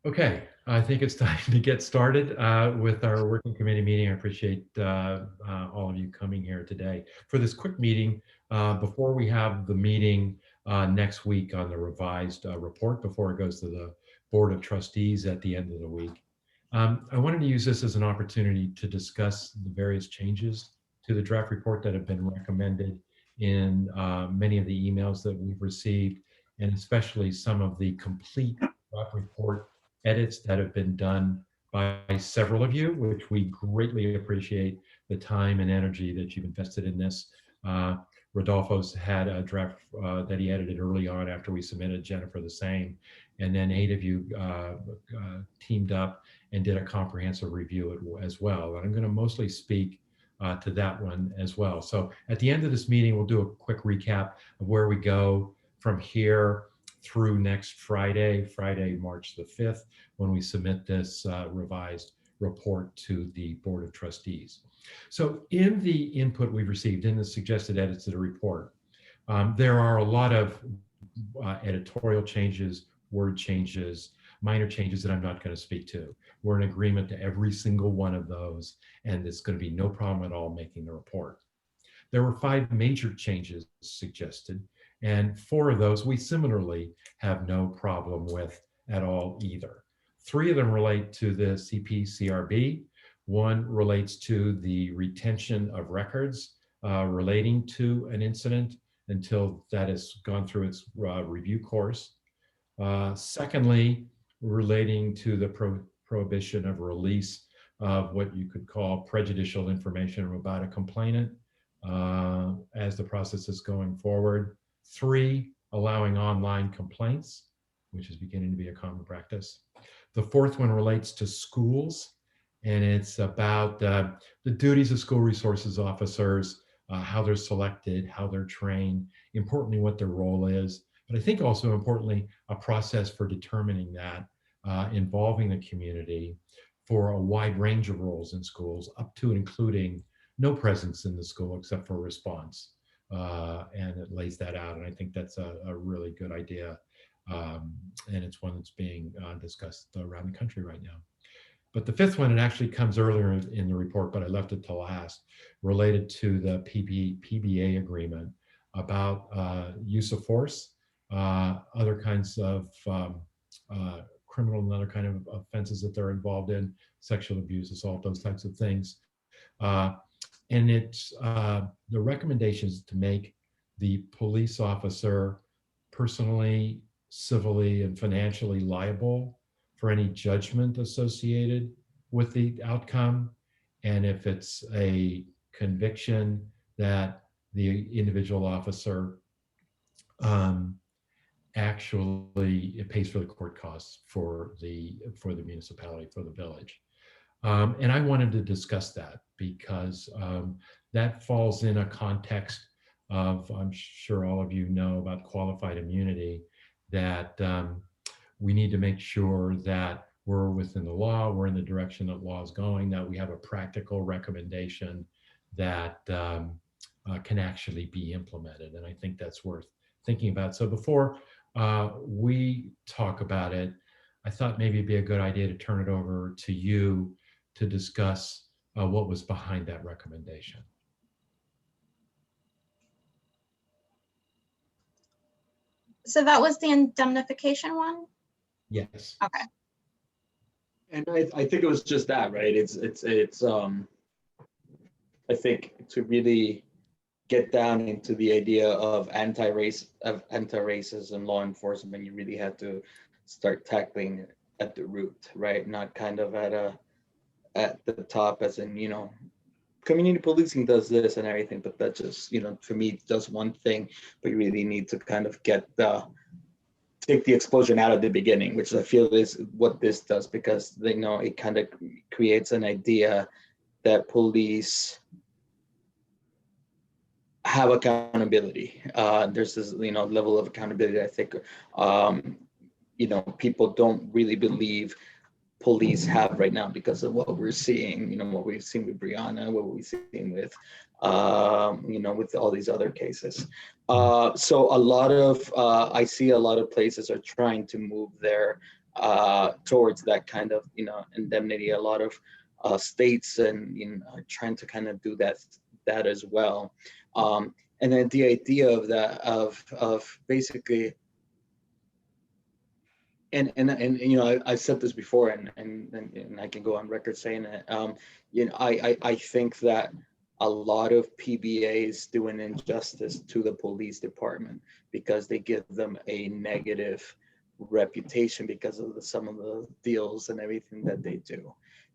Okay, I think it's time to get started with our working committee meeting. I appreciate all of you coming here today for this quick meeting before we have the meeting next week on the revised report before it goes to the Board of Trustees at the end of the week. I wanted to use this as an opportunity to discuss the various changes to the draft report that have been recommended in many of the emails that we've received, and especially some of the complete draft report edits that have been done by several of you, which we greatly appreciate the time and energy that you've invested in this. Rodolfo's had a draft that he edited early on after we submitted, Jennifer the same, and then 8 of you teamed up and did a comprehensive review as well. And I'm going to mostly speak to that one as well. So at the end of this meeting, we'll do a quick recap of where we go from here through next Friday, March the 5th, when we submit this revised report to the Board of Trustees. So in the input we've received, in the suggested edits to the report, there are a lot of editorial changes, word changes, minor changes that I'm not going to speak to. We're in agreement to every single one of those, and it's going to be no problem at all making the report. There were 5 major changes suggested, and 4 of those we similarly have no problem with at all either. 3 of them relate to the CPCRB. 1 relates to the retention of records relating to an incident until that has gone through its review course. Secondly, relating to the prohibition of release of what you could call prejudicial information about a complainant as the process is going forward. 3, allowing online complaints, which is beginning to be a common practice. The 4th one relates to schools, and it's about the duties of school resources officers, how they're selected, how they're trained, importantly, what their role is, but I think also importantly, a process for determining that, involving the community for a wide range of roles in schools, up to and including no presence in the school except for response. And it lays that out, and I think that's a really good idea. And it's one that's being discussed around the country right now. But the 5th one, it actually comes earlier in the report, but I left it to last, related to the PBA agreement about use of force, other kinds of criminal and other kind of offenses that they're involved in, sexual abuse, assault, those types of things. And it's the recommendations to make the police officer personally, civilly, and financially liable for any judgment associated with the outcome. And if it's a conviction, that the individual officer actually it pays for the court costs for the municipality, for the village. And I wanted to discuss that because that falls in a context of, I'm sure all of you know about qualified immunity, that we need to make sure that we're within the law, we're in the direction that law is going, that we have a practical recommendation that can actually be implemented. And I think that's worth thinking about. So before we talk about it, I thought maybe it'd be a good idea to turn it over to you to discuss what was behind that recommendation. So that was the indemnification one? Yes. Okay. And I think it was just that, right? It's I think to really get down into the idea of anti-racism law enforcement, you really had to start tackling it at the root, right? Not kind of at the top, as in, you know, community policing does this and everything, but that just, you know, for me, does one thing, but you really need to kind of take the explosion out at the beginning, which I feel is what this does, because, you know, it kind of creates an idea that police have accountability. There's this, you know, level of accountability. I think, you know, people don't really believe police have right now because of what we're seeing, what we've seen with Brianna, what we've seen with, with all these other cases. So a lot of, I see a lot of places are trying to move there towards that kind of, indemnity. A lot of states and are trying to kind of do that as well. And then the idea of that, of basically, and I've said this before, and I can go on record saying it. I think that a lot of PBAs do an injustice to the police department because they give them a negative reputation because of some of the deals and everything that they do.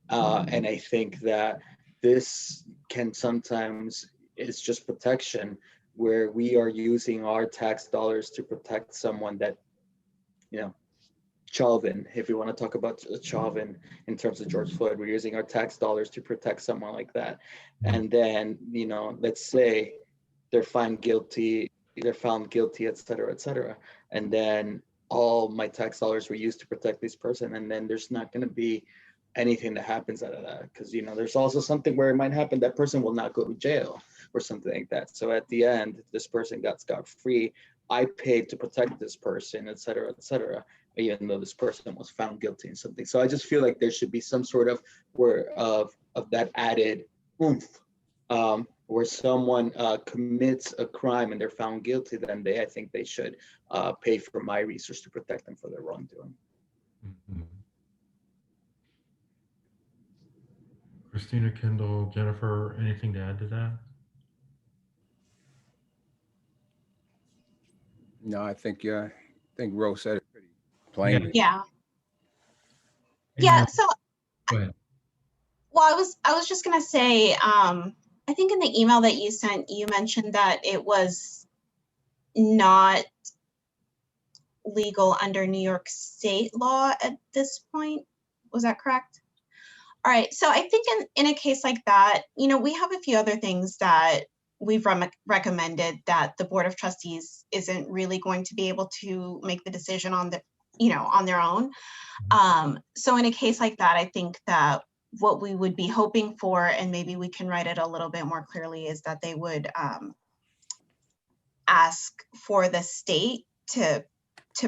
And I think that this can sometimes, it's just protection, where we are using our tax dollars to protect someone that, Chauvin, if we want to talk about Chauvin in terms of George Floyd, we're using our tax dollars to protect someone like that. And then, let's say they're found guilty, et cetera, et cetera. And then all my tax dollars were used to protect this person. And then there's not going to be anything that happens out of that. Because, there's also something where it might happen, that person will not go to jail or something like that. So at the end, this person got scot-free. I paid to protect this person, et cetera, even though this person was found guilty in something. So I just feel like there should be some sort of that added oomph, where someone commits a crime and they're found guilty, then I think they should pay for my research to protect them for their wrongdoing. Mm-hmm. Christina, Kendall, Jennifer, anything to add to that? No, I think Rose said it pretty plainly. Yeah. And, Yeah. So, go ahead. well, I was just gonna say, I think in the email that you sent, you mentioned that it was not legal under New York State law at this point. Was that correct? All right. So I think in a case like that, we have a few other things that we've recommended that the Board of Trustees isn't really going to be able to make the decision on on their own. So in a case like that, I think that what we would be hoping for, and maybe we can write it a little bit more clearly, is that they would ask for the state to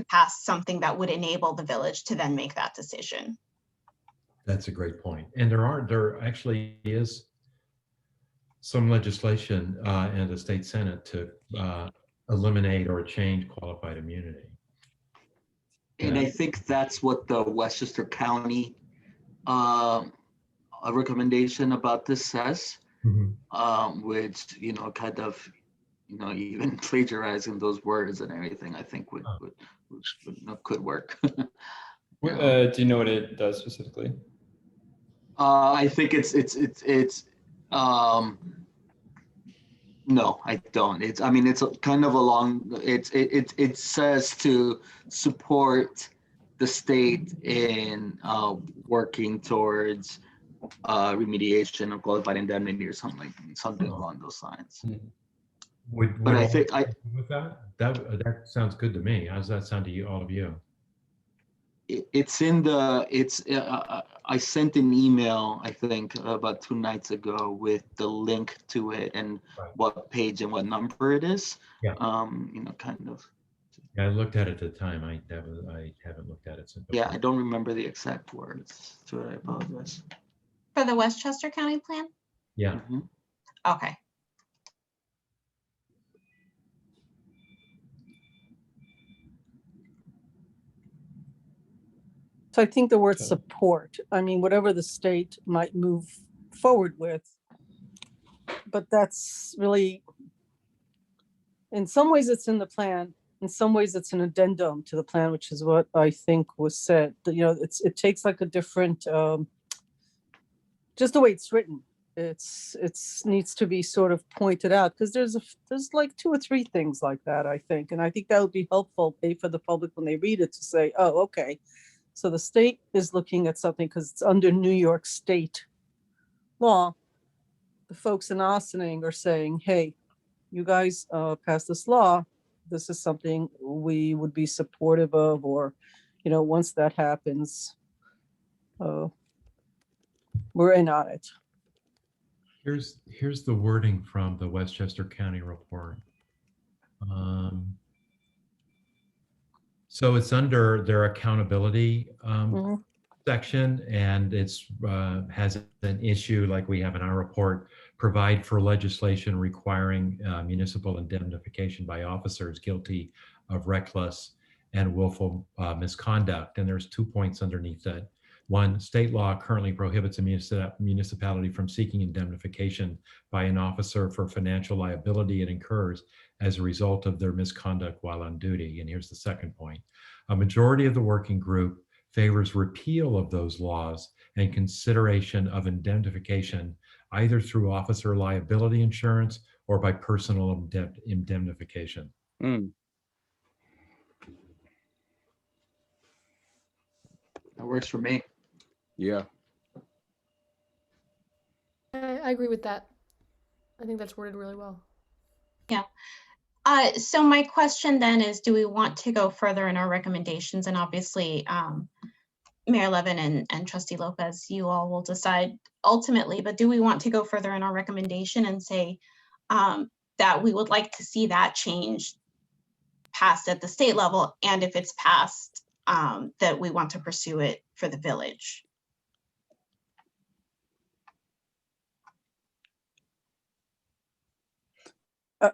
pass something that would enable the village to then make that decision. That's a great point. And there actually is some legislation in the state Senate to eliminate or change qualified immunity. And I think that's what the Westchester County a recommendation about this says, which, kind of, even plagiarizing those words and everything, I think could work. Do you know what it does specifically? I think it's no, I don't. It's kind of along, it says to support the state in working towards remediation of qualified indemnity or something along those lines. But I think with that sounds good to me. How does that sound to you, all of you? I sent an email, I think about 2 nights ago, with the link to it and what page and what number it is. Yeah. Kind of. Yeah, I looked at it at the time. I haven't looked at it since. Yeah, I don't remember the exact words, so I apologize. For the Westchester County plan? Yeah. Okay. So I think the word support, whatever the state might move forward with, but that's really, in some ways it's in the plan, in some ways it's an addendum to the plan, which is what I think was said. It takes like a different, just the way it's written. It's needs to be sort of pointed out, because there's like 2 or 3 things like that, I think. And I think that would be helpful for the public when they read it to say, oh, okay. So the state is looking at something because it's under New York State law. The folks in Ossining are saying, hey, you guys passed this law. This is something we would be supportive of, or, once that happens, we're in on it. Here's the wording from the Westchester County report. So it's under their accountability Mhm. section, and it's has an issue like we have in our report, provide for legislation requiring municipal indemnification by officers guilty of reckless and willful misconduct. And there's 2 points underneath that. One, state law currently prohibits a municipality from seeking indemnification by an officer for financial liability it incurs as a result of their misconduct while on duty. And here's the second point. A majority of the working group favors repeal of those laws and consideration of indemnification either through officer liability insurance or by personal indemnification. Mm, That works for me. yeah. I agree with that. I think that's worded really well. So my question then is, do we want to go further in our recommendations? And obviously, Mayor Levin and Trustee Lopez, you all will decide ultimately, but do we want to go further in our recommendation and say that we would like to see that change passed at the state level, and if it's passed, that we want to pursue it for the village?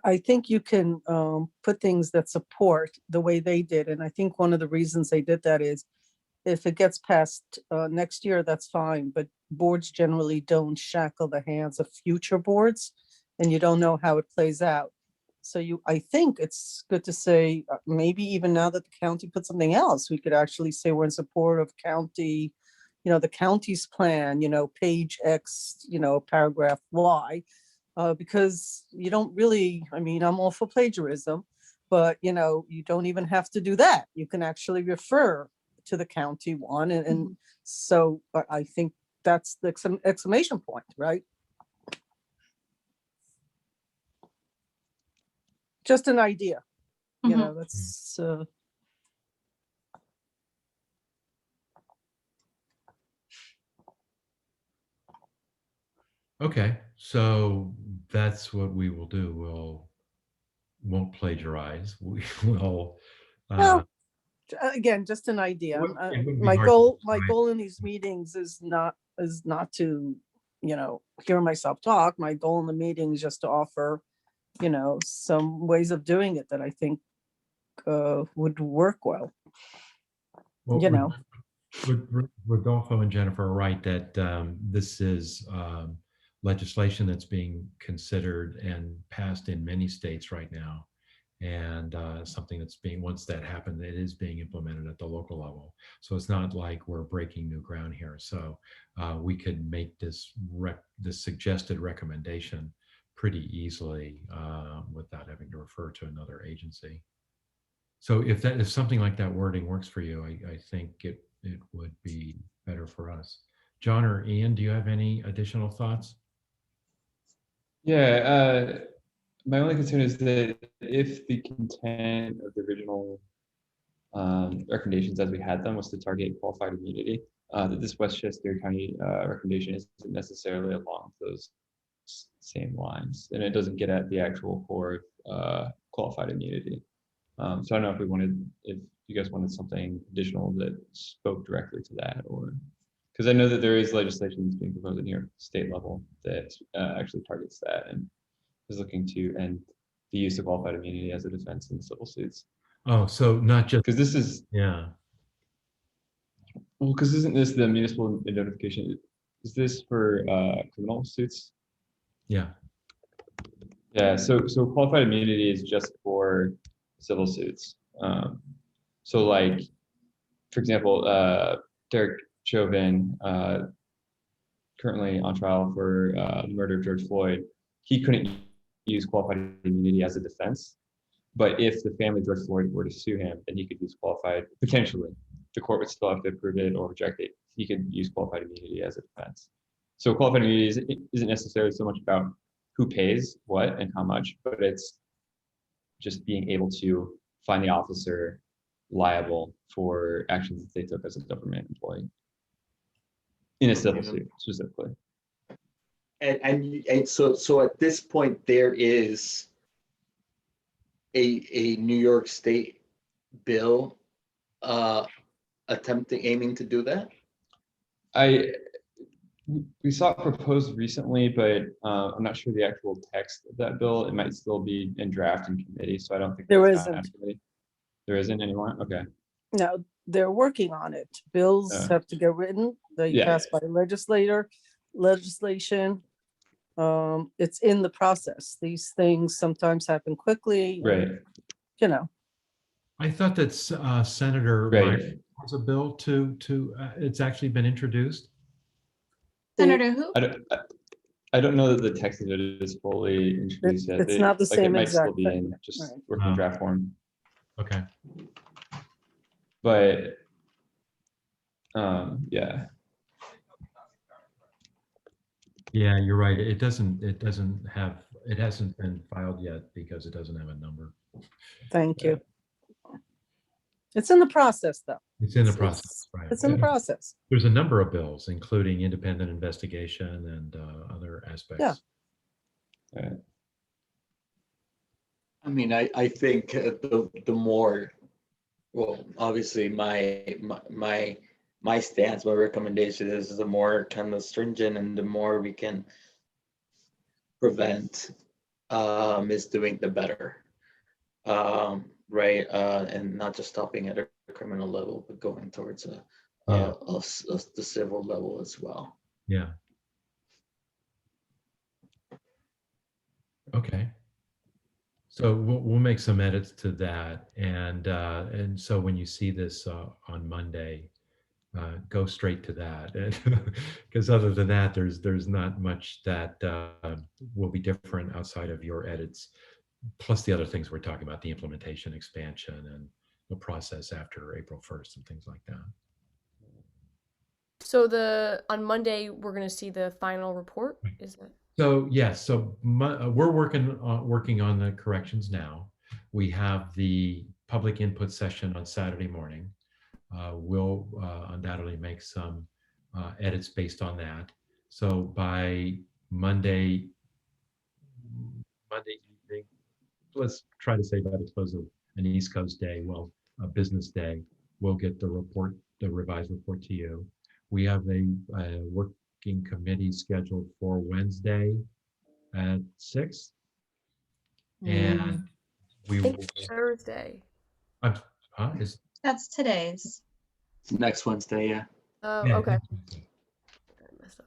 I think you can put things that support the way they did. And I think one of the reasons they did that is if it gets passed next year, that's fine. But boards generally don't shackle the hands of future boards, and you don't know how it plays out. So I think it's good to say, maybe even now that the county put something else, we could actually say we're in support of county, the county's plan, page X, paragraph Y. Because you don't really, I'm all for plagiarism, but you don't even have to do that. You can actually refer to the county one. And so I think that's the exclamation point, right? Just an idea, that's, Okay, so that's what we will do. Won't plagiarize. We will. well, again, just an idea. It wouldn't be My hard goal, to my decide. goal in these meetings is not to, hear myself talk. My goal in the meeting is just to offer, some ways of doing it that I think would work well. Well, Rodolfo and Jennifer are right that this is legislation that's being considered and passed in many states right now. And something that's once that happened, it is being implemented at the local level. So it's not like we're breaking new ground here. So we could make this suggested recommendation pretty easily without having to refer to another agency. So if something like that wording works for you, I think it would be better for us. John or Ian, do you have any additional thoughts? Yeah, my only concern is that if the content of the original recommendations as we had them was to target qualified immunity, that this Westchester County recommendation isn't necessarily along those same lines, and it doesn't get at the actual core of qualified immunity. So I don't know if you guys wanted something additional that spoke directly to that, or because I know that there is legislation that's being proposed in here state level that actually targets that and is looking to end the use of qualified immunity as a defense in civil suits. Oh, so not just, Because this is, yeah. well, because isn't this the municipal indemnification? Is this for criminal suits? Yeah. Yeah, so qualified immunity is just for civil suits. So like, for example, Derek Chauvin, currently on trial for the murder of George Floyd, he couldn't use qualified immunity as a defense. But if the family of George Floyd were to sue him, then he could use qualified, potentially. The court would still have to approve it or reject it. He could use qualified immunity as a defense. So qualified immunity isn't necessarily so much about who pays what and how much, but it's just being able to find the officer liable for actions that they took as a government employee. In a civil suit specifically. And so at this point, there is a New York State bill aiming to do that? We saw it proposed recently, but I'm not sure the actual text of that bill. It might still be in draft in committee, so I don't think There that's gone out isn't. of committee. There isn't anymore? Okay. No, they're working on it. Bills have to get written. They Yeah. pass by legislation. It's in the process. These things sometimes happen quickly. Right. You know, I thought that Senator Right. Meyer has a bill to it's actually been introduced. Senator who? I don't know that the text of it is fully introduced yet. it's not the Like, it same might still exact be thing. in just Right. working draft form, Okay. but yeah. Yeah, you're right. It hasn't been filed yet because it doesn't have a number. Thank you. It's in the process, though. It's in the process, right? It's in the process. There's a number of bills, including independent investigation and other aspects. Yeah. I mean, I think the more, well, obviously my stance, my recommendation is the more kind of stringent and the more we can prevent misdoing, the better. Right, and not just stopping at a criminal level, but going towards the civil level as well. Yeah. Okay. So we'll make some edits to that, and so when you see this on Monday, go straight to that, because other than that, there's not much that will be different outside of your edits, plus the other things we're talking about, the implementation, expansion, and the process after April 1st and things like that. So on Monday, we're going to see the final report, is that? So yes, so we're working on the corrections now. We have the public input session on Saturday morning. We'll undoubtedly make some edits based on that. So by Monday evening, let's try to say by the close of an East Coast day, well, a business day, we'll get the revised report to you. We have a working committee scheduled for Wednesday at 6. And we I will. think Thursday. That's today's. It's next Wednesday, yeah. Oh, Yeah, okay. Wednesday. I messed up.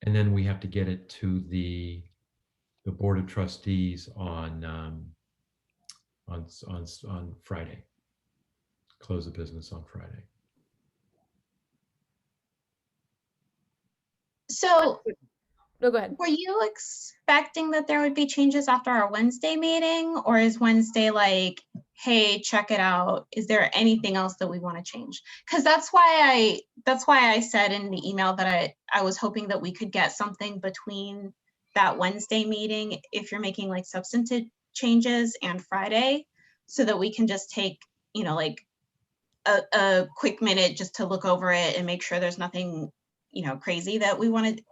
And then we have to get it to the Board of Trustees on Friday. Close the business on Friday. So No, go ahead. were you expecting that there would be changes after our Wednesday meeting, or is Wednesday like, hey, check it out? Is there anything else that we want to change? Because that's why I said in the email that I was hoping that we could get something between that Wednesday meeting, if you're making like substantive changes, and Friday, so that we can just take, like a quick minute just to look over it and make sure there's nothing, crazy that we want to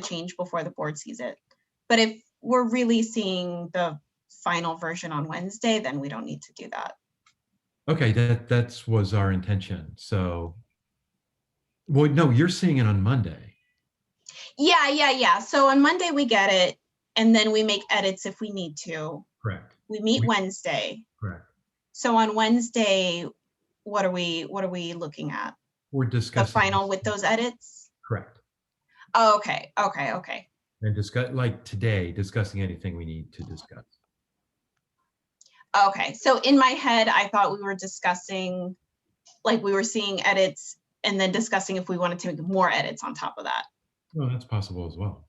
change before the board sees it. But if we're really seeing the final version on Wednesday, then we don't need to do that. Okay, that was our intention. So, well, no, you're seeing it on Monday. Yeah. So on Monday we get it, and then we make edits if we need to. Correct. We meet Wednesday. Correct. So on Wednesday, what are we looking at? We're The discussing final with those edits? Correct. Oh, okay. And discussing anything we need to discuss. Okay, so in my head, I thought we were discussing, like we were seeing edits and then discussing if we wanted to make more edits on top of that. Well, that's possible as well.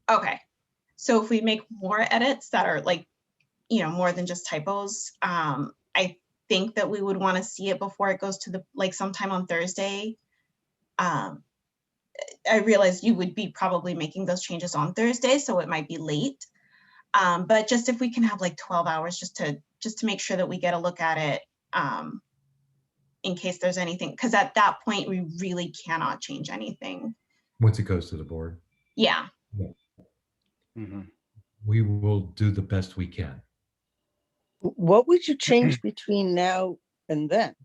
Okay, so if we make more edits that are like, more than just typos, I think that we would want to see it before it goes to sometime on Thursday. I realize you would be probably making those changes on Thursday, so it might be late. But just if we can have like 12 hours just to make sure that we get a look at it in case there's anything, because at that point, we really cannot change anything. Once it goes to the board, Yeah. Mhm. we will do the best we can. What would you change between now and then?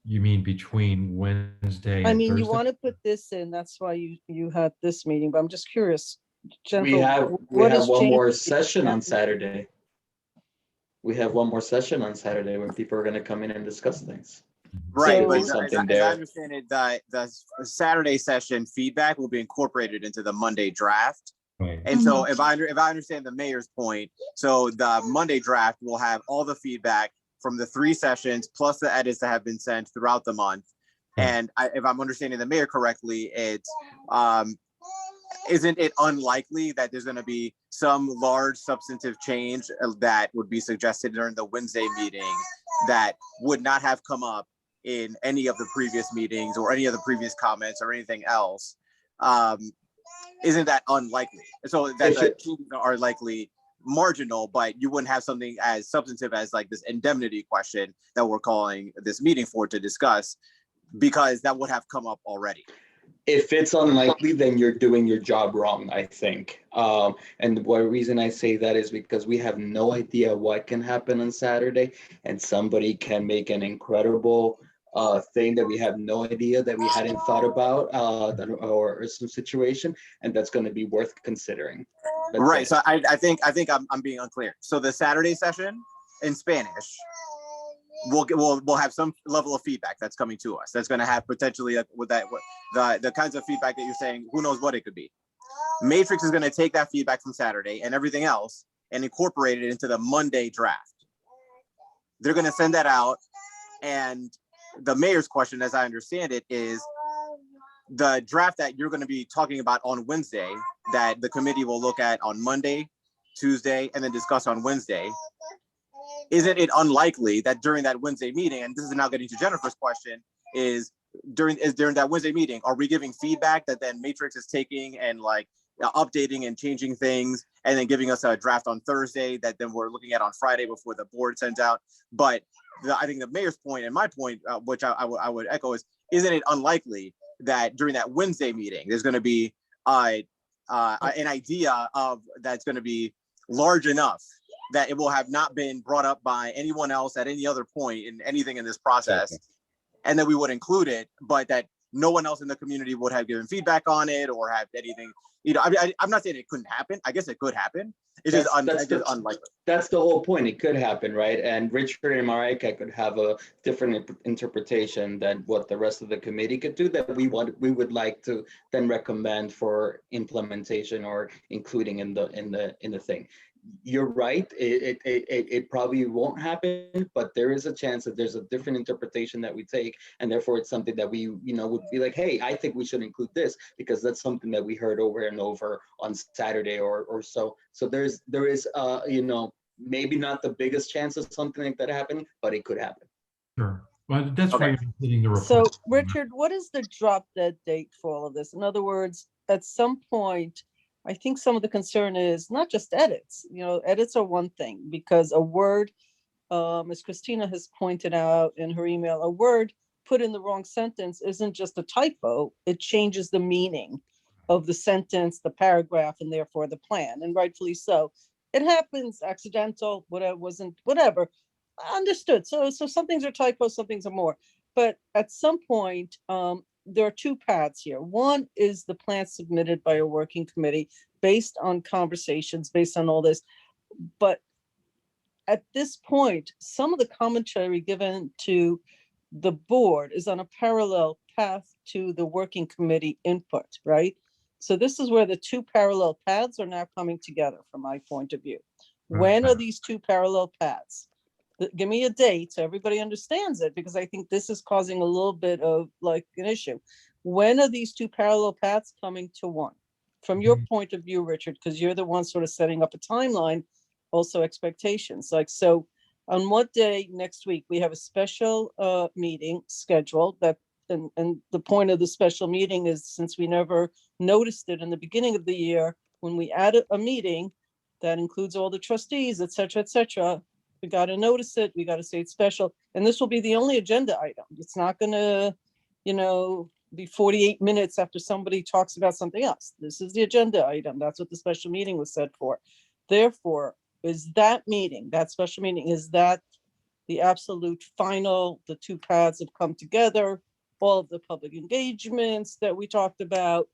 You mean between Wednesday I and mean, you Thursday? want to put this in, that's why you had this meeting, but I'm just curious. We Jennifer, have what has one more changed between session now on and- Saturday. We have one more session on Saturday when people are going to come in and discuss things. Right, So- but There's something as I there. understand it, the Saturday session feedback will be incorporated into the Monday draft. Right. And so if I understand the mayor's point, so the Monday draft will have all the feedback from the 3 sessions plus the edits that have been sent throughout the month. Right. And if I'm understanding the mayor correctly, it's isn't it unlikely that there's going to be some large substantive change that would be suggested during the Wednesday meeting that would not have come up in any of the previous meetings or any of the previous comments or anything else? Isn't that unlikely? So that the changes are likely marginal, but you wouldn't have something as substantive as like this indemnity question that we're calling this meeting for to discuss, because that would have come up already. If it's unlikely, then you're doing your job wrong, I think. And the reason I say that is because we have no idea what can happen on Saturday, and somebody can make an incredible thing that we have no idea that we hadn't thought about, or some situation, and that's going to be worth considering. That's Right. it. So I think I'm being unclear. So the Saturday session in Spanish, we'll have some level of feedback that's coming to us. That's going to have potentially the kinds of feedback that you're saying. Who knows what it could be? Matrix is going to take that feedback from Saturday and everything else and incorporate it into the Monday draft. They're going to send that out, and the mayor's question, as I understand it, is the draft that you're going to be talking about on Wednesday that the committee will look at on Monday, Tuesday, and then discuss on Wednesday. Isn't it unlikely that during that Wednesday meeting, and this is now getting to Jennifer's question, is during that Wednesday meeting, are we giving feedback that then Matrix is taking and like updating and changing things, and then giving us a draft on Thursday that then we're looking at on Friday before the board sends out? But I think the mayor's point and my point, which I would echo, is, isn't it unlikely that during that Wednesday meeting, there's going to be an idea of that's going to be large enough that it will have not been brought up by anyone else at any other point in anything in this process, and that we would include it, but that no one else in the community would have given feedback on it or have anything. You know, I'm not saying it couldn't happen. I guess it could happen. It's just unlikely. That's the whole point. It could happen, right? And Richard and Marika could have a different interpretation than what the rest of the committee could do, that we would like to then recommend for implementation or including in the thing. You're right. It probably won't happen, but there is a chance that there's a different interpretation that we take, and therefore it's something that we, would be like, hey, I think we should include this because that's something that we heard over and over on Saturday or so. So there is maybe not the biggest chance of something like that happening, but it could happen. Sure. Well, that's why you're getting the report. So Richard, what is the drop dead date for all of this? In other words, at some point, I think some of the concern is not just edits. Edits are one thing, because a word, as Christina has pointed out in her email, a word put in the wrong sentence isn't just a typo. It changes the meaning of the sentence, the paragraph, and therefore the plan, and rightfully so. It happens, accidental, whatever. Understood. So some things are typos, some things are more. But at some point, there are 2 paths here. One is the plan submitted by a working committee based on conversations, based on all this. But at this point, some of the commentary given to the board is on a parallel path to the working committee input, right? So this is where the 2 parallel paths are now coming together from my point of view. When are these 2 parallel paths? Give me a date so everybody understands it, because I think this is causing a little bit of like an issue. When are these 2 parallel paths coming to one? From your point of view, Richard, because you're the one sort of setting up a timeline, also expectations. Like, so on what day next week we have a special meeting scheduled, that and the point of the special meeting is, since we never noticed it in the beginning of the year, when we add a meeting that includes all the trustees, et cetera, We got to notice it. We got to say it's special. And this will be the only agenda item. It's not going to, be 48 minutes after somebody talks about something else. This is the agenda item. That's what the special meeting was set for. Therefore, is that meeting, that special meeting, is that the absolute final? The two paths have come together. All of the public engagements that we talked about,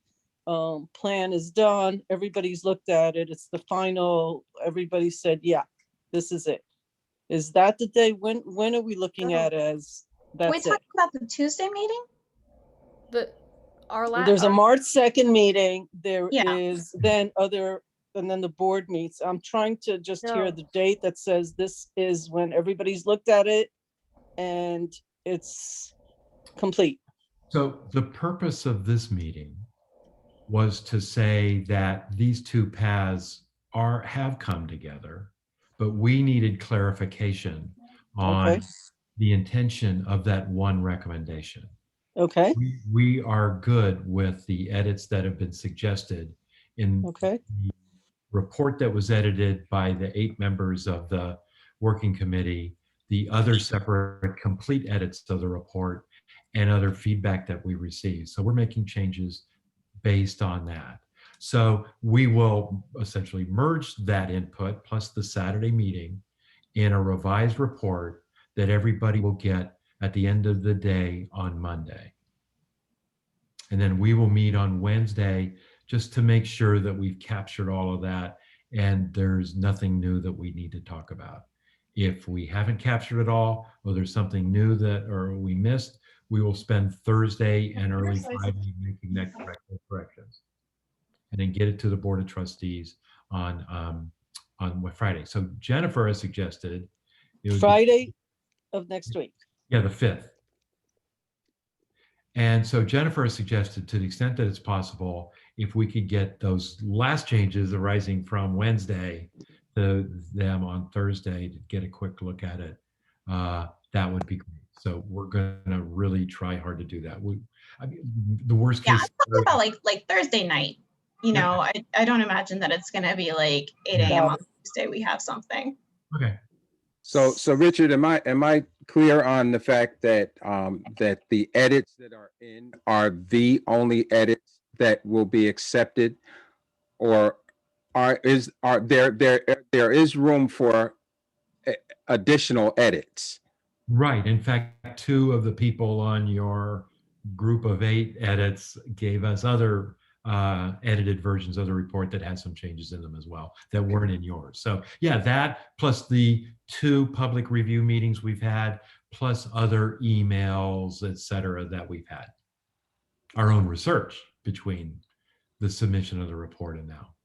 plan is done. Everybody's looked at it. It's the final. Everybody said, yeah, this is it. Is that the day? When are we looking at as Can we that's it? talk about the Tuesday meeting? There's a March 2nd meeting. There Yeah. is then and then the board meets. I'm trying to just hear No. the date that says this is when everybody's looked at it and it's complete. So the purpose of this meeting was to say that these two paths have come together, but we needed clarification on Okay. the intention of that one recommendation. Okay, We are good with the edits that have been suggested in okay, the report that was edited by the 8 members of the working committee, the other separate complete edits to the report, and other feedback that we received. So we're making changes based on that. So we will essentially merge that input plus the Saturday meeting in a revised report that everybody will get at the end of the day on Monday. And then we will meet on Wednesday just to make sure that we've captured all of that and there's nothing new that we need to talk about. If we haven't captured it all, or there's something new or we missed, we will spend Thursday and early Friday making that corrections. And then get it to the Board of Trustees on Friday. So Jennifer has suggested it would Friday of next week. the 5th. And so Jennifer has suggested, to the extent that it's possible, if we could get those last changes arising from Wednesday to them on Thursday to get a quick look at it, that would be great. So we're going to really try hard to do that. The worst Yeah, case. I'm talking about like Thursday night. I don't imagine that it's gonna be like 8 a.m. on Tuesday. We have something. Okay. So Richard, am I clear on the fact that that the edits that are in are the only edits that will be accepted, or there is room for additional edits? Right. In fact, 2 of the people on your group of 8 edits gave us other edited versions of the report that had some changes in them as well that weren't in yours. So yeah, that plus the 2 public review meetings we've had, plus other emails, et cetera, that we've had. Our own research between the submission of the report and now.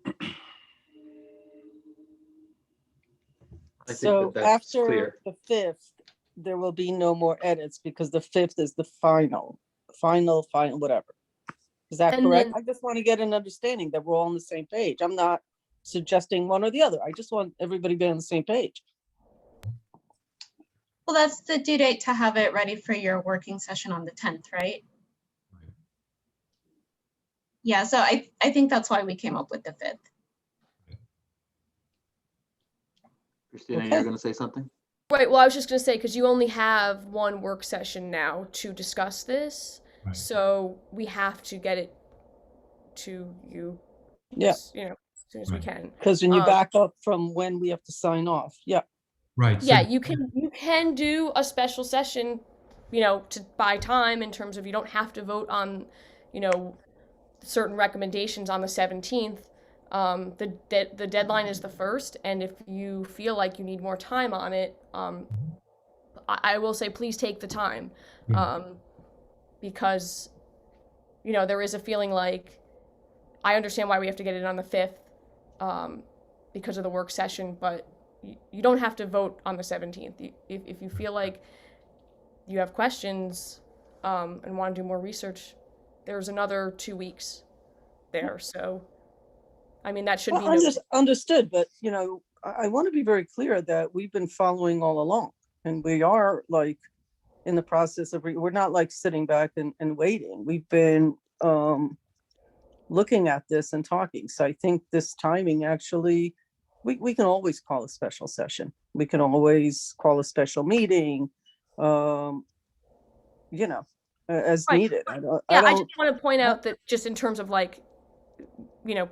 I think So that's after clear. the 5th, there will be no more edits because the 5th is the final, whatever. Is that And correct? then- I just want to get an understanding that we're all on the same page. I'm not suggesting one or the other. I just want everybody to be on the same page. Well, that's the due date to have it ready for your working session on the 10th, right? Right. Yeah, so I think that's why we came up with the 5th. Christina, Okay. you're going to say something? Right, well, I was just going to say, because you only have one work session now to discuss this, Right. so we have to get it to you, Yeah, as soon as we Right. can. because when you Um, back up from when we have to sign off. Yeah, Right. So Yeah, you can do a special session, to buy time in terms of you don't have to vote on, certain recommendations on the 17th. The deadline is the 1st, and if you feel like you need more time on it, I will say please take the time, because there is a feeling like I understand why we have to get it on the 5th, because of the work session, but you don't have to vote on the 17th. If you feel like you have questions and want to do more research, there's another 2 weeks there. So, I mean, that should be well, understood. But I want to be very clear that we've been following all along, and we are like in the process of. We're not like sitting back and waiting. We've been looking at this and talking. So I think this timing actually, we can always call a special session. We can always call a special meeting, you know, as Right. needed. I Yeah, I don't, just want to point out that just in terms of like, you know,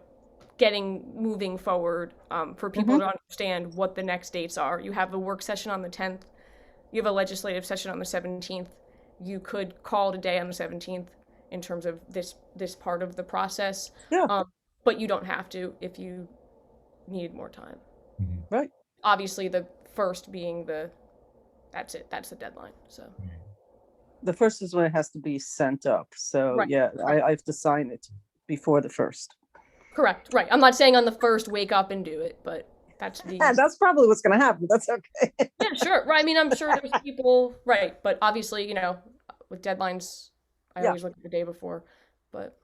moving forward, for people to understand what the next dates are. You have the work session on the 10th. You have a legislative session on the 17th. You could call it a day on the 17th in terms of this part of the process. Yeah. But you don't have to if you need more time. Mhm. Right. Obviously, the first being that's it. That's the deadline. So. The first is when it has to be sent up. So Right. yeah, I have to sign it before the first. Correct. Right. I'm not saying on the first wake up and do it, but that's the. And that's probably what's going to happen. That's okay. Yeah, sure. Right. I mean, I'm sure there's people. Right. But obviously, you know, with deadlines, I Yeah. always look at the day before. But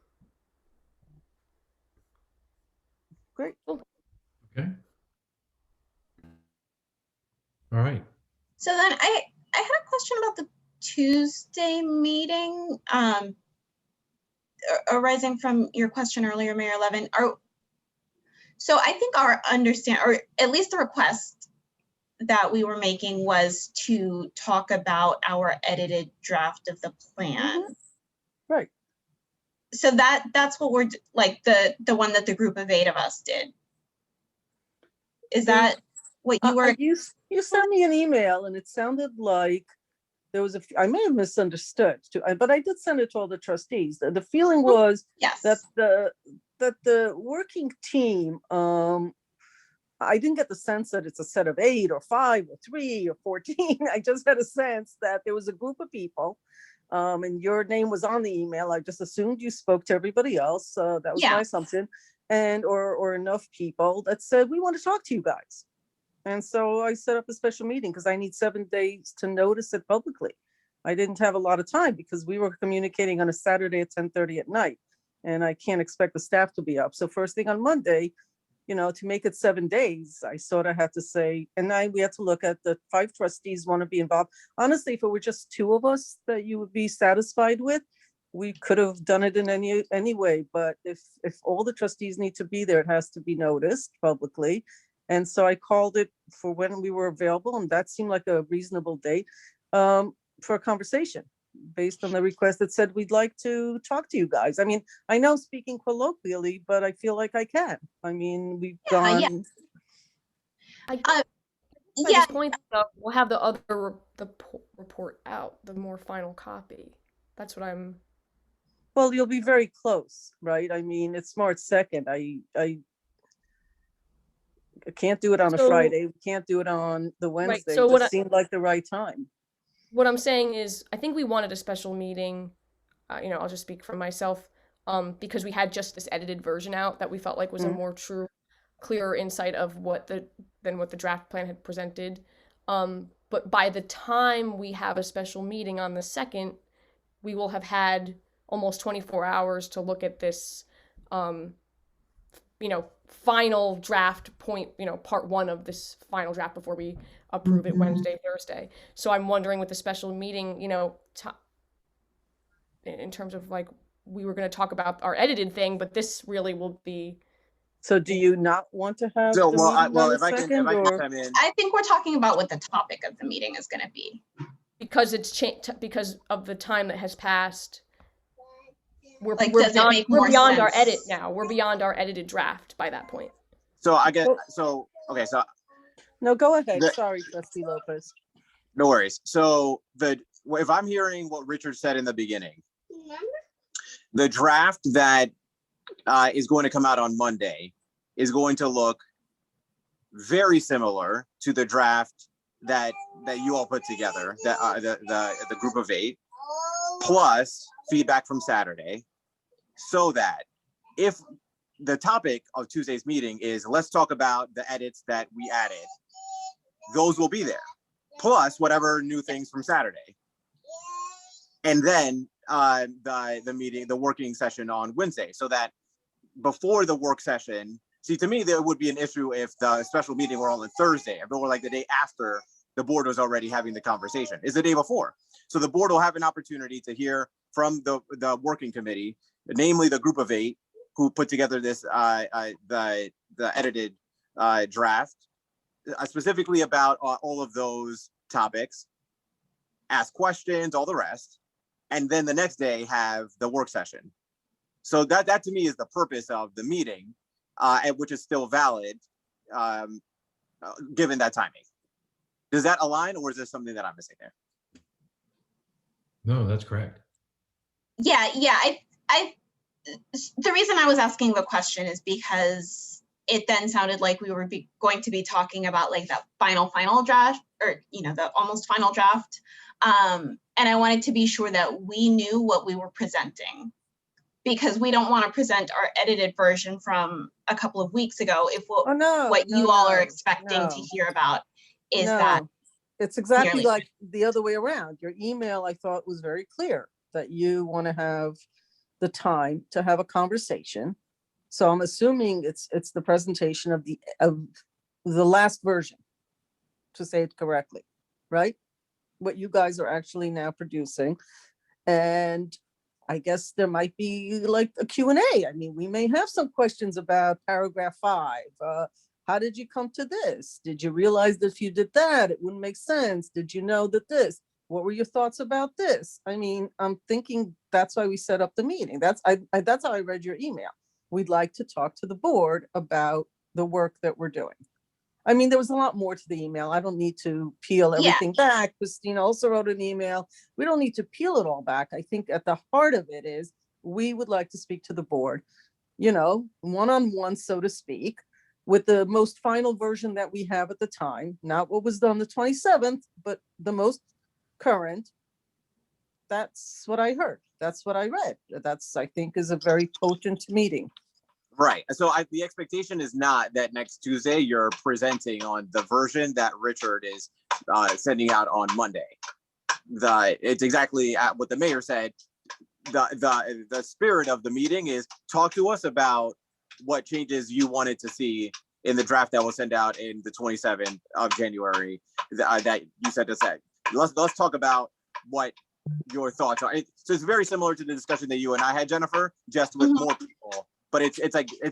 Great. cool. Okay. All right. So then I had a question about the Tuesday meeting, arising from your question earlier, Mayor Levin. So I think our or at least the request that we were making was to talk about our edited draft of the plan. Right. So that's what we're like, the one that the group of 8 of us did. Is that what you were? You sent me an email and it sounded like there was I may have misunderstood too, but I did send it to all the trustees. The feeling was Yes. that the working team, I didn't get the sense that it's a set of 8 or 5 or 3 or 14. I just had a sense that there was a group of people, and your name was on the email. I just assumed you spoke to everybody else. That was Yeah. my assumption, and or enough people that said we want to talk to you guys. And so I set up a special meeting because I need 7 days to notice it publicly. I didn't have a lot of time because we were communicating on a Saturday at 10:30 at night, and I can't expect the staff to be up. So first thing on Monday, you know, to make it 7 days, I sort of had to say, and we had to look at the 5 trustees want to be involved. Honestly, if it were just 2 of us that you would be satisfied with, we could have done it in any way. But if all the trustees need to be there, it has to be noticed publicly. And so I called it for when we were available, and that seemed like a reasonable date for a conversation based on the request that said we'd like to talk to you guys. I mean, I know speaking colloquially, but I feel like I can. I mean, we've Yeah, yeah. gone. At Yeah. this point, though, we'll have the other report out, the more final copy. That's what I'm. Well, you'll be very close, right? I mean, it's March 2nd. I can't do it on a So- Friday. We can't do it on the Wednesday. so It what just seemed like the right time. What I'm saying is, I think we wanted a special meeting. You know, I'll just speak for myself, because we had just this edited version out that we felt like was a more true, clearer insight of than what the draft plan had presented. But by the time we have a special meeting on the 2nd, we will have had almost 24 hours to look at this, you know, final draft point, you know, part 1 of this final draft before we approve it Wednesday, Thursday. So I'm wondering with the special meeting, you know, in terms of like, we were going to talk about our edited thing, but this really will be. So do you not want to have? So, the well, meeting on if the I can 2nd, or- come in. I think we're talking about what the topic of the meeting is going to be. Because it's because of the time that has passed. We're Like, does it make more beyond our sense? edit now. We're beyond our edited draft by that point. So I get, so, okay, so No, go ahead. The- Sorry, Trustee Lopez. no worries. So if I'm hearing what Richard said in the beginning, the draft that is going to come out on Monday is going to look very similar to the draft that you all put together, that the group of 8, plus feedback from Saturday, so that if the topic of Tuesday's meeting is let's talk about the edits that we added, those will be there, plus whatever new things from Saturday. And then the meeting, the working session on Wednesday, so that before the work session, see, to me, there would be an issue if the special meeting were on Thursday, if it were like the day after the board was already having the conversation. Is the day before. So the board will have an opportunity to hear from the working committee, namely the group of 8, who put together this the edited draft, specifically about all of those topics, ask questions, all the rest, and then the next day have the work session. So that to me is the purpose of the meeting, and which is still valid, given that timing. Does that align, or is there something that I'm missing there? No, that's correct. Yeah, the reason I was asking the question is because it then sounded like we were going to be talking about like that final draft, or the almost final draft, and I wanted to be sure that we knew what we were presenting, because we don't want to present our edited version from a couple of weeks ago if what you all are expecting to hear about is that. It's exactly like the other way around. Your email, I thought, was very clear that you want to have the time to have a conversation. So I'm assuming it's the presentation of the last version, to say it correctly, right? What you guys are actually now producing. And I guess there might be like a Q&A. I mean, we may have some questions about paragraph 5. How did you come to this? Did you realize that if you did that, it wouldn't make sense? Did you know that this? What were your thoughts about this? I mean, I'm thinking that's why we set up the meeting. That's how I read your email. We'd like to talk to the board about the work that we're doing. I mean, there was a lot more to the email. I don't need to peel everything back. Christina also wrote an email. We don't need to peel it all back. I think at the heart of it is we would like to speak to the board, one-on-one, so to speak, with the most final version that we have at the time, not what was done the 27th, but the most current. That's what I heard. That's what I read. That's, I think, is a very potent meeting. Right. So the expectation is not that next Tuesday you're presenting on the version that Richard is sending out on Monday. It's exactly what the mayor said. The spirit of the meeting is talk to us about what changes you wanted to see in the draft that was sent out in the 27th of January that you sent us at. Let's talk about what your thoughts are. So it's very similar to the discussion that you and I had, Jennifer, just with more people. But it's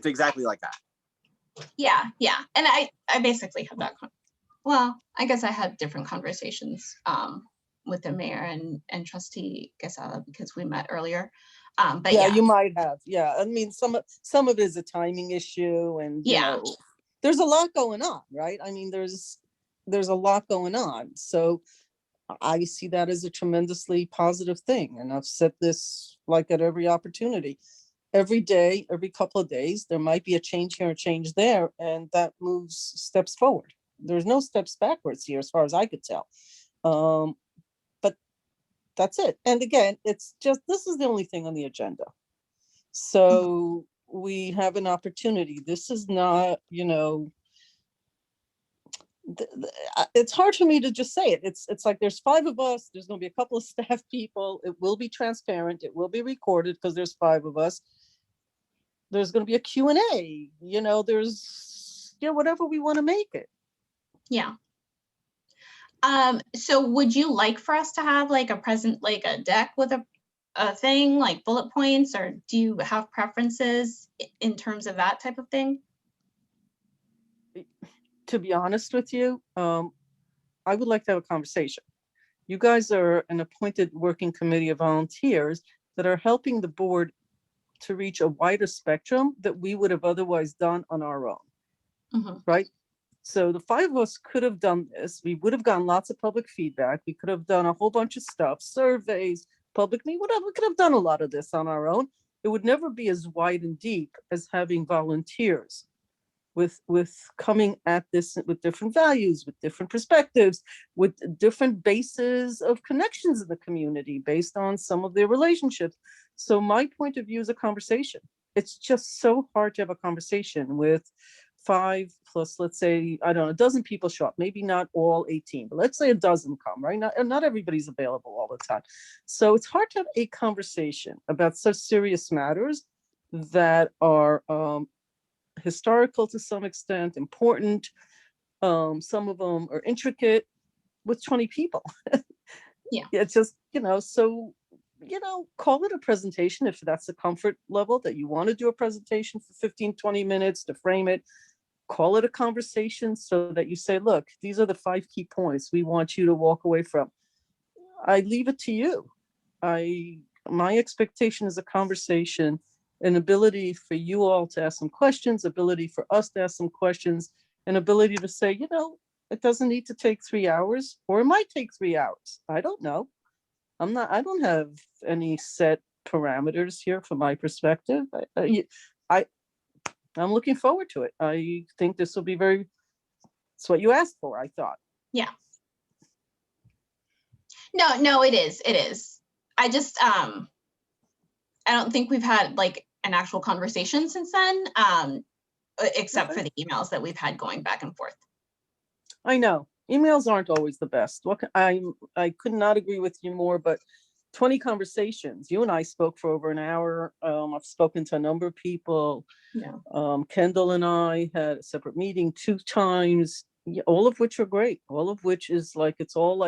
exactly like that. Yeah. And I basically had that. Well, I guess I had different conversations with the mayor and trustee Quesada because we met earlier. But yeah, you might have. Yeah, I mean, some of it is a timing issue, and there's a lot going on, right? I mean, there's a lot going on. So I see that as a tremendously positive thing, and I've said this like at every opportunity. Every day, every couple of days, there might be a change here, a change there, and that moves steps forward. There's no steps backwards here, as far as I could tell. But that's it. And again, it's just, this is the only thing on the agenda. So we have an opportunity. This is not, it's hard for me to just say it. It's like there's 5 of us. There's going to be a couple of staff people. It will be transparent. It will be recorded because there's 5 of us. There's going to be a Q&A. There's whatever we want to make it. Yeah. So would you like for us to have like a deck with a thing like bullet points, or do you have preferences in terms of that type of thing? To be honest with you, I would like to have a conversation. You guys are an appointed working committee of volunteers that are helping the board to reach a wider spectrum that we would have otherwise done on our own, right? So the 5 of us could have done this. We would have gotten lots of public feedback. We could have done a whole bunch of stuff, surveys, public meeting, whatever. We could have done a lot of this on our own. It would never be as wide and deep as having volunteers with coming at this with different values, with different perspectives, with different bases of connections in the community based on some of their relationships. So my point of view is a conversation. It's just so hard to have a conversation with 5 plus, let's say, I don't know, a dozen people show up, maybe not all 18, but let's say a dozen come, right? Not everybody's available all the time. So it's hard to have a conversation about such serious matters that are historical to some extent, important. Some of them are intricate with 20 people. Yeah. It's just, so call it a presentation if that's the comfort level that you want to do a presentation for 15, 20 minutes to frame it. Call it a conversation so that you say, look, these are the 5 key points we want you to walk away from. I leave it to you. My expectation is a conversation, an ability for you all to ask some questions, ability for us to ask some questions, an ability to say, it doesn't need to take 3 hours, or it might take 3 hours. I don't know. I don't have any set parameters here from my perspective. I'm looking forward to it. I think this will be it's what you asked for, I thought. Yeah. No, it is. I just, I don't think we've had like an actual conversation since then, except for the emails that we've had going back and forth. I know emails aren't always the best. I could not agree with you more, but 20 conversations. You and I spoke for over an hour. I've spoken to a number of people. Yeah. Kendall and I had a separate meeting 2 times, all of which are great. All of which is like, it's all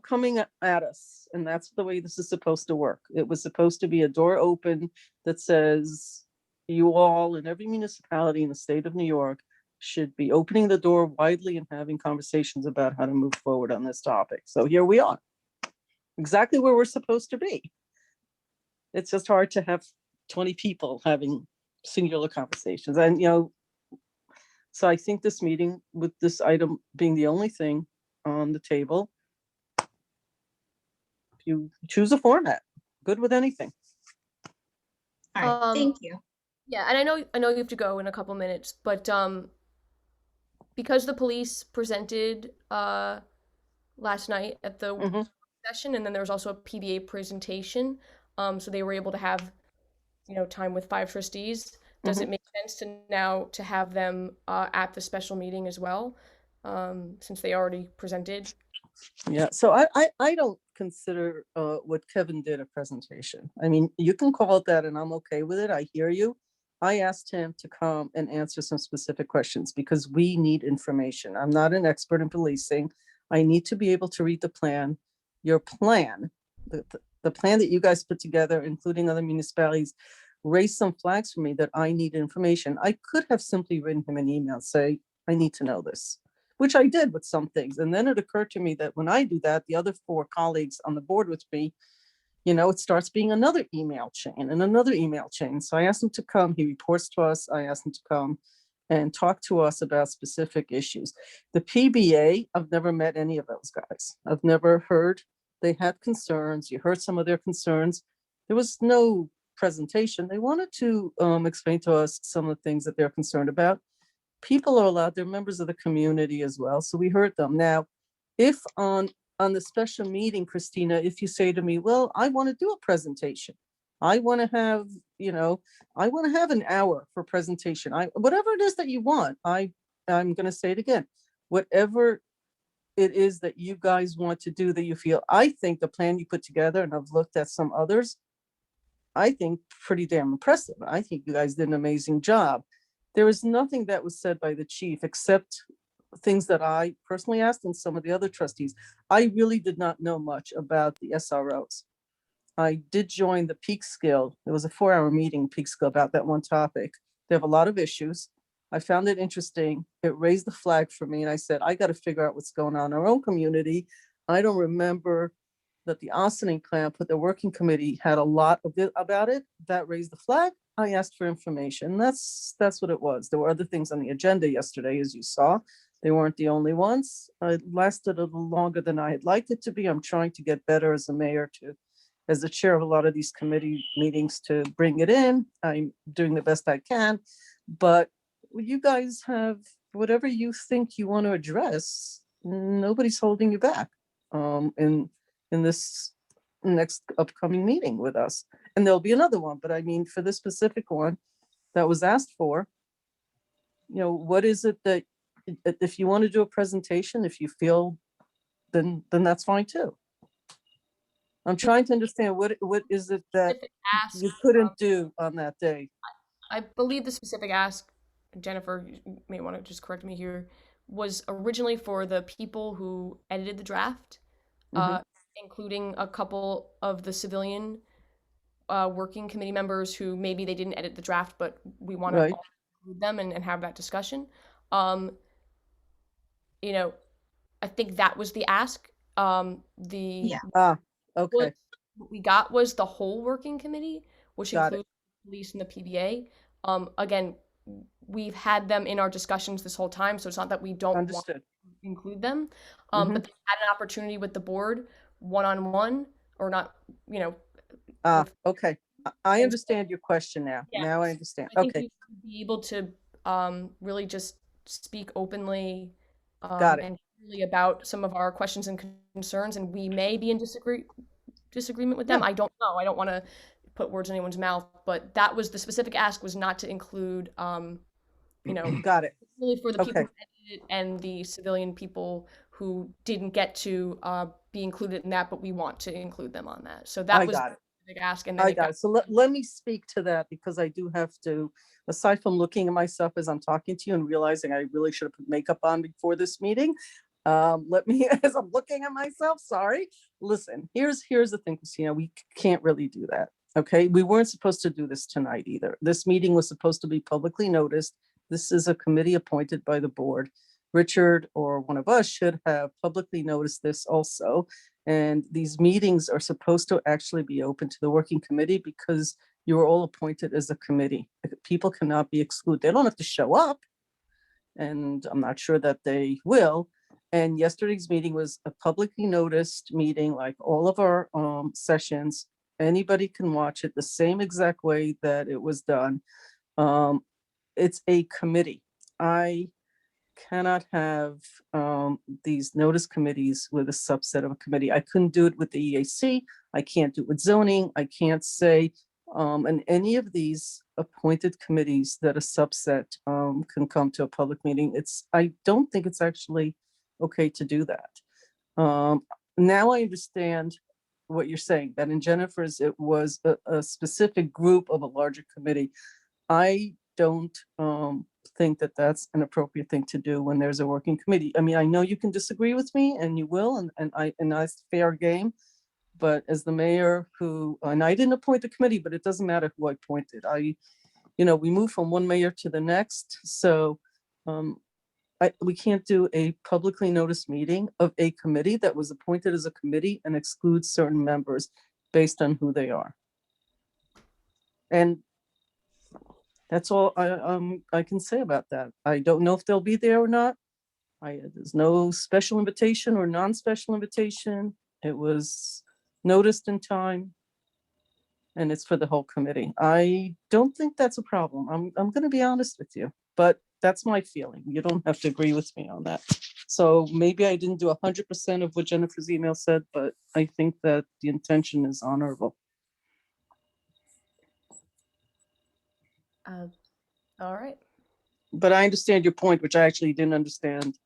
coming at us. And that's the way this is supposed to work. It was supposed to be a door open that says you all in every municipality in the state of New York should be opening the door widely and having conversations about how to move forward on this topic. So here we are, exactly where we're supposed to be. It's just hard to have 20 people having singular conversations. And, so I think this meeting with this item being the only thing on the table, if you choose a format, good with anything. All right, thank you. Yeah, and I know you have to go in a couple minutes, but because the police presented last night at the session, and then there was also a PBA presentation, so they were able to have time with 5 trustees. Does it make sense to have them at the special meeting as well, since they already presented? Yeah, so I don't consider what Kevin did a presentation. I mean, you can call it that and I'm okay with it. I hear you. I asked him to come and answer some specific questions because we need information. I'm not an expert in policing. I need to be able to read the plan. Your plan, the plan that you guys put together, including other municipalities, raised some flags for me that I need information. I could have simply written him an email, say, I need to know this, which I did with some things. And then it occurred to me that when I do that, the other 4 colleagues on the board with me, it starts being another email chain and another email chain. So I asked him to come, he reports to us. I asked him to come and talk to us about specific issues. The PBA, I've never met any of those guys. I've never heard they had concerns. You heard some of their concerns. There was no presentation. They wanted to explain to us some of the things that they're concerned about. People are allowed, they're members of the community as well. So we heard them. Now, if on the special meeting, Christina, if you say to me, well, I want to do a presentation. I want to have, I want to have an hour for presentation. Whatever it is that you want, I'm going to say it again. Whatever it is that you guys want to do that you feel, I think the plan you put together, and I've looked at some others, I think pretty damn impressive. I think you guys did an amazing job. There was nothing that was said by the chief except things that I personally asked and some of the other trustees. I really did not know much about the SROs. I did join the Peak Skill. It was a 4-hour meeting, Peak Skill, about that one topic. They have a lot of issues. I found it interesting. It raised the flag for me. And I said, I got to figure out what's going on in our own community. I don't remember that the Ossining Plan, but the working committee had a lot of it about it. That raised the flag. I asked for information. That's what it was. There were other things on the agenda yesterday, as you saw. They weren't the only ones. It lasted a little longer than I had liked it to be. I'm trying to get better as a mayor as the chair of a lot of these committee meetings, to bring it in. I'm doing the best I can, but you guys have whatever you think you want to address. Nobody's holding you back in this next upcoming meeting with us. And there'll be another one, but I mean, for this specific one that was asked for, what is it that, if you want to do a presentation, if you feel, then that's fine too. I'm trying to understand what is it that Ask, you couldn't do on that day? I believe the specific ask, Jennifer, you may want to just correct me here, was originally for the people who edited the draft. including a couple of the civilian working committee members who maybe they didn't edit the draft, but we want to Right. include them and have that discussion. You know, I think that was the ask. Yeah. Okay, What we got was the whole working committee, which Got it. includes the police and the PBA. Again, we've had them in our discussions this whole time, so it's not that we don't want understood. to include them. Mhm. But they had an opportunity with the board, one-on-one, or not, Okay. I And- understand your question now. Yeah. Now I understand. I think Okay, we should be able to really just speak openly Got it. and really about some of our questions and concerns, and we may be in disagreement with them. Yeah. I don't know. I don't want to put words in anyone's mouth, but that was the specific ask, was not to include, got it. really for the people Okay. who edited and the civilian people who didn't get to be included in that, but we want to include them on that. So that I was got it. the big ask, and then I it got it. So let me speak to that because I do have to, aside from looking at myself as I'm talking to you and realizing I really should have put makeup on before this meeting. Let me, as I'm looking at myself, sorry. Listen, here's the thing, Christina, we can't really do that. Okay, we weren't supposed to do this tonight either. This meeting was supposed to be publicly noticed. This is a committee appointed by the board. Richard or one of us should have publicly noticed this also. And these meetings are supposed to actually be open to the working committee because you were all appointed as a committee. People cannot be excluded. They don't have to show up. And I'm not sure that they will. And yesterday's meeting was a publicly noticed meeting, like all of our sessions. Anybody can watch it the same exact way that it was done. It's a committee. I cannot have these notice committees with a subset of a committee. I couldn't do it with the EAC. I can't do it with zoning. I can't say, and any of these appointed committees that a subset can come to a public meeting. I don't think it's actually okay to do that. Now I understand what you're saying, that in Jennifer's, it was a specific group of a larger committee. I don't think that that's an appropriate thing to do when there's a working committee. I mean, I know you can disagree with me and you will, and that's fair game. But as the mayor and I didn't appoint the committee, but it doesn't matter who I appointed. We moved from one mayor to the next. So we can't do a publicly noticed meeting of a committee that was appointed as a committee and exclude certain members based on who they are. And that's all I can say about that. I don't know if they'll be there or not. There's no special invitation or non-special invitation. It was noticed in time. And it's for the whole committee. I don't think that's a problem. I'm going to be honest with you, but that's my feeling. You don't have to agree with me on that. So maybe I didn't do 100% of what Jennifer's email said, but I think that the intention is honorable. all right. But I understand your point, which I actually didn't understand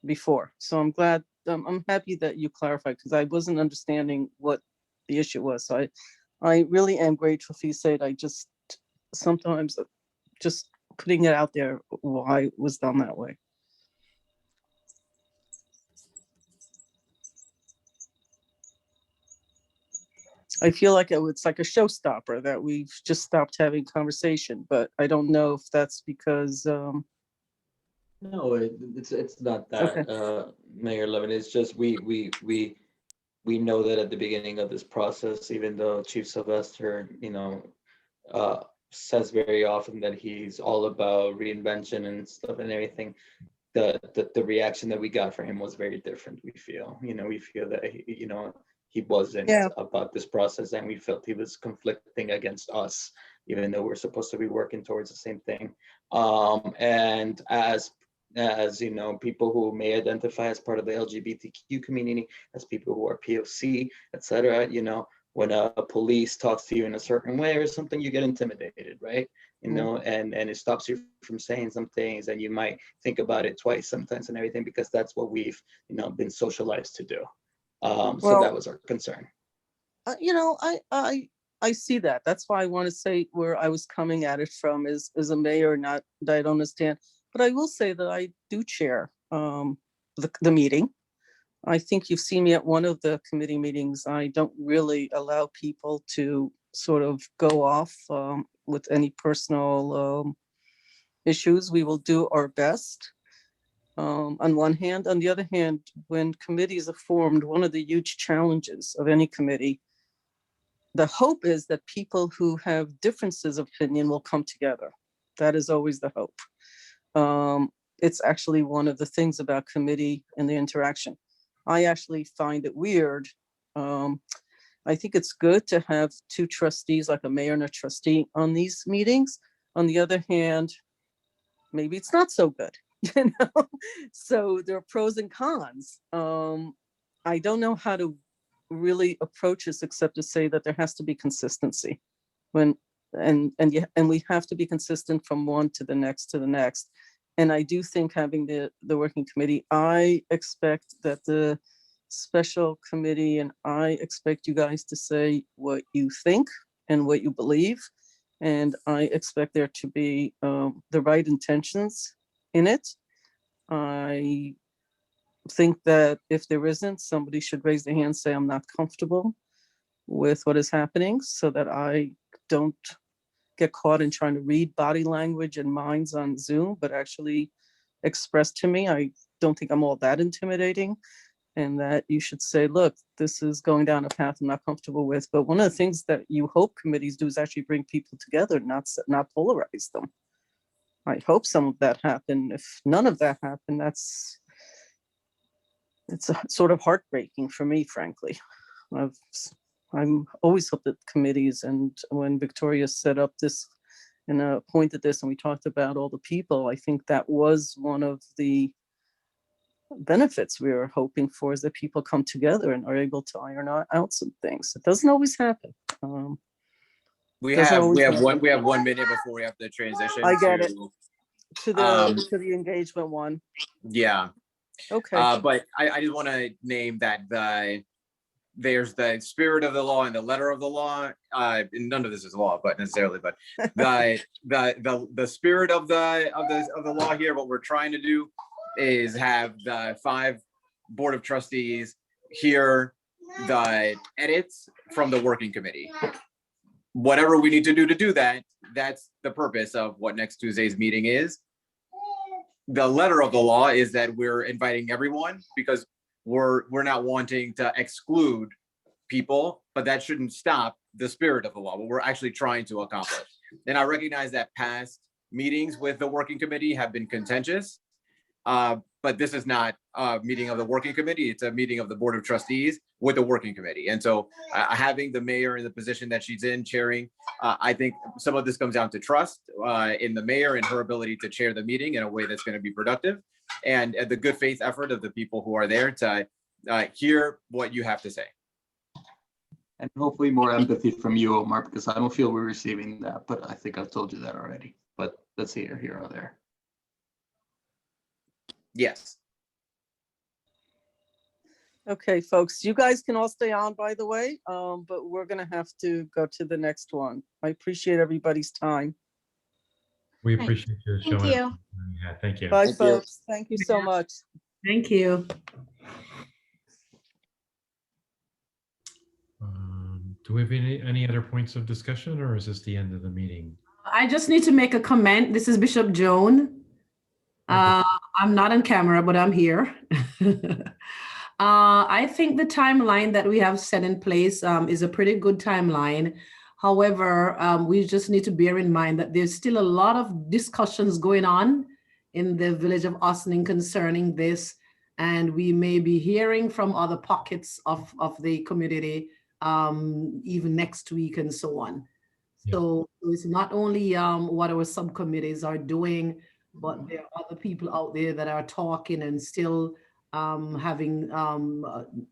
before. So I'm glad, I'm happy that you clarified because I wasn't understanding what the issue was. So I really am grateful for you said. I just sometimes just putting it out there why it was done that way. I feel like it's like a showstopper that we've just stopped having conversation, but I don't know if that's because No, it's not that, Mayor Levin. It's just we know that at the beginning of this process, even though Chief Sylvester, says very often that he's all about reinvention and stuff and everything, the reaction that we got from him was very different. We feel that he wasn't about this process, and we felt he was conflicting against us, even though we're supposed to be working towards the same thing. And as people who may identify as part of the LGBTQ community, as people who are POC, etc., when a police talks to you in a certain way or something, you get intimidated, right? And it stops you from saying some things, and you might think about it twice sometimes and everything, because that's what we've been socialized to do. So that was our concern. I see that. That's why I want to say where I was coming at it from is as a mayor, not that I don't understand. But I will say that I do chair the meeting. I think you've seen me at one of the committee meetings. I don't really allow people to sort of go off with any personal issues. We will do our best on one hand. On the other hand, when committees are formed, one of the huge challenges of any committee, the hope is that people who have differences of opinion will come together. That is always the hope. It's actually one of the things about committee and the interaction. I actually find it weird. I think it's good to have two trustees, like a mayor and a trustee, on these meetings. On the other hand, maybe it's not so good, you know? So there are pros and cons. I don't know how to really approach this except to say that there has to be consistency. And we have to be consistent from one to the next to the next. And I do think having the working committee, I expect that the special committee, and I expect you guys to say what you think and what you believe. And I expect there to be the right intentions in it. I think that if there isn't, somebody should raise their hand, say, I'm not comfortable with what is happening, so that I don't get caught in trying to read body language and minds on Zoom, but actually express to me. I don't think I'm all that intimidating, and that you should say, look, this is going down a path I'm not comfortable with. But one of the things that you hope committees do is actually bring people together, not polarize them. I hope some of that happened. If none of that happened, it's sort of heartbreaking for me, frankly. I'm always hope that committees, and when Victoria set up this and appointed this, and we talked about all the people, I think that was one of the benefits we were hoping for, is that people come together and are able to iron out some things. It doesn't always happen. We doesn't have always happen. 1 minute before we have to transition. I get it. To um, the engagement one. Yeah. Okay. But I just want to name that there's the spirit of the law and the letter of the law. And none of this is law, but necessarily, but the spirit of the law here. What we're trying to do is have the 5 board of trustees hear the edits from the working committee. Whatever we need to do that, that's the purpose of what next Tuesday's meeting is. The letter of the law is that we're inviting everyone, because we're not wanting to exclude people, but that shouldn't stop the spirit of the law, what we're actually trying to accomplish. And I recognize that past meetings with the working committee have been contentious, but this is not a meeting of the working committee. It's a meeting of the board of trustees with the working committee. And so having the mayor in the position that she's in, chairing, I think some of this comes down to trust in the mayor and her ability to chair the meeting in a way that's going to be productive, and the good faith effort of the people who are there to hear what you have to say. And hopefully more empathy from you, Omar, because I don't feel we're receiving that, but I think I've told you that already. But let's see here or there. Yes. Okay, folks, you guys can all stay on, by the way, but we're gonna have to go to the next one. I appreciate everybody's time. We Right. appreciate you Thank showing you. up. Yeah, thank you. Bye, Thank you. folks. Thank you so much. Thank you. Do we have any other points of discussion, or is this the end of the meeting? I just need to make a comment. This is Bishop Joan. I'm not on camera, but I'm here. I think the timeline that we have set in place is a pretty good timeline. However, we just need to bear in mind that there's still a lot of discussions going on in the village of Ossining concerning this, and we may be hearing from other pockets of the community even next week and so on. Yeah. So it's not only what our subcommittees are doing, but there are other people out there that are talking and still having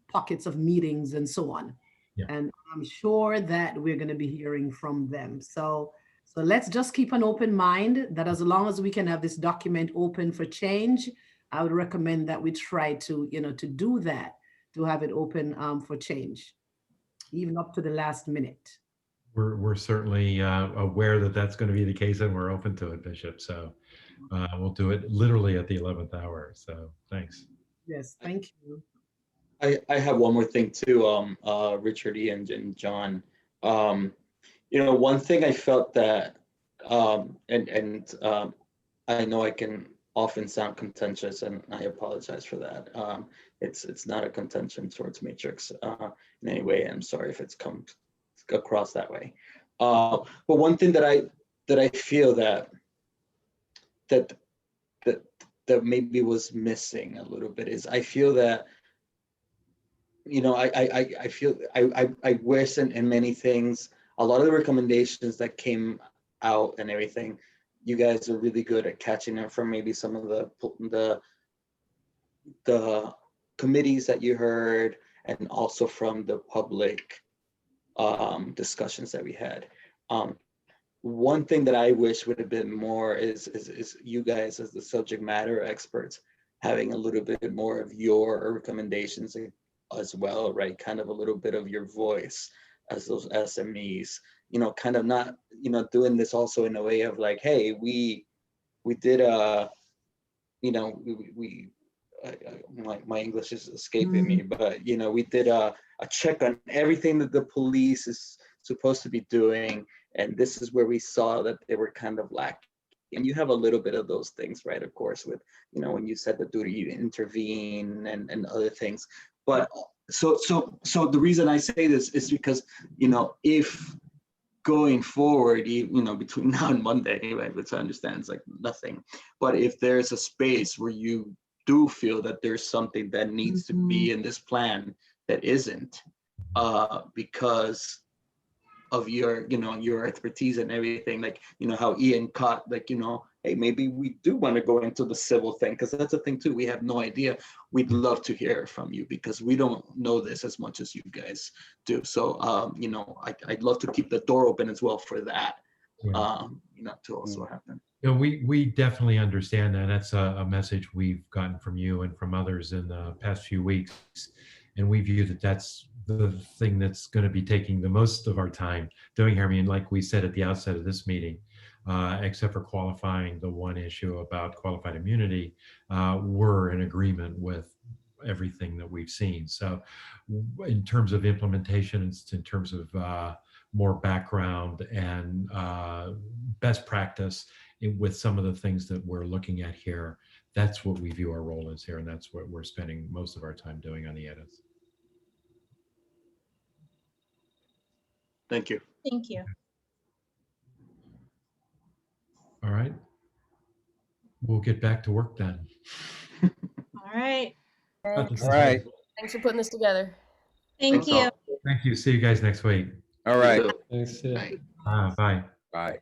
pockets of meetings and so on. Yeah. And I'm sure that we're going to be hearing from them. So let's just keep an open mind that as long as we can have this document open for change, I would recommend that we try to, to do that, to have it open for change, even up to the last minute. We're certainly aware that that's going to be the case, and we're open to it, Bishop. So we'll do it literally at the 11th hour. So thanks. Yes, thank you. I have one more thing too, Richard, Ian, and John. You know, one thing I felt that, I know I can often sound contentious, and I apologize for that. It's not a contention towards Matrix in any way. I'm sorry if it's come across that way. But one thing that I feel that maybe was missing a little bit is I feel that, you know, I feel I wish in many things, a lot of the recommendations that came out and everything, you guys are really good at catching them from maybe some of the committees that you heard, and also from the public discussions that we had. One thing that I wish would have been more is you guys as the subject matter experts having a little bit more of your recommendations as well, right? Kind of a little bit of your voice as those SMEs, you know, kind of not, you know, doing this also in a way of like, hey, we did you know, my English is escaping me, but you know, we did a check on everything that the police is supposed to be doing, and this is where we saw that they were kind of lacking. And you have a little bit of those things, right? Of course, with, you know, when you said the duty to intervene and other things. But so the reason I say this is because, you know, if going forward, you know, between now and Monday, right, which I understand is like nothing, but if there's a space where you do feel that there's something that needs to be in this plan that isn't, because of your, you know, your expertise and everything, like, you know, how Ian caught, like, you know, hey, maybe we do want to go into the civil thing, because that's a thing too, we have no idea. We'd love to hear from you, because we don't know this as much as you guys do. So, you know, I'd love to keep the door open as well for that, Yeah. you know, to also happen. You know, we definitely understand that. That's a message we've gotten from you and from others in the past few weeks. And we view that that's the thing that's going to be taking the most of our time doing here. I mean, like we said at the outset of this meeting, except for qualifying the one issue about qualified immunity, we're in agreement with everything that we've seen. So in terms of implementation, it's in terms of more background and best practice with some of the things that we're looking at here. That's what we view our role as here, and that's what we're spending most of our time doing on the edits. Thank you. Thank you. All right. We'll get back to work then. All right. Thanks. All right. Thanks for putting this together. Thank you. all. Thank you. See you guys next week. All right. You too. Thanks. Yeah. Bye. Bye. Bye.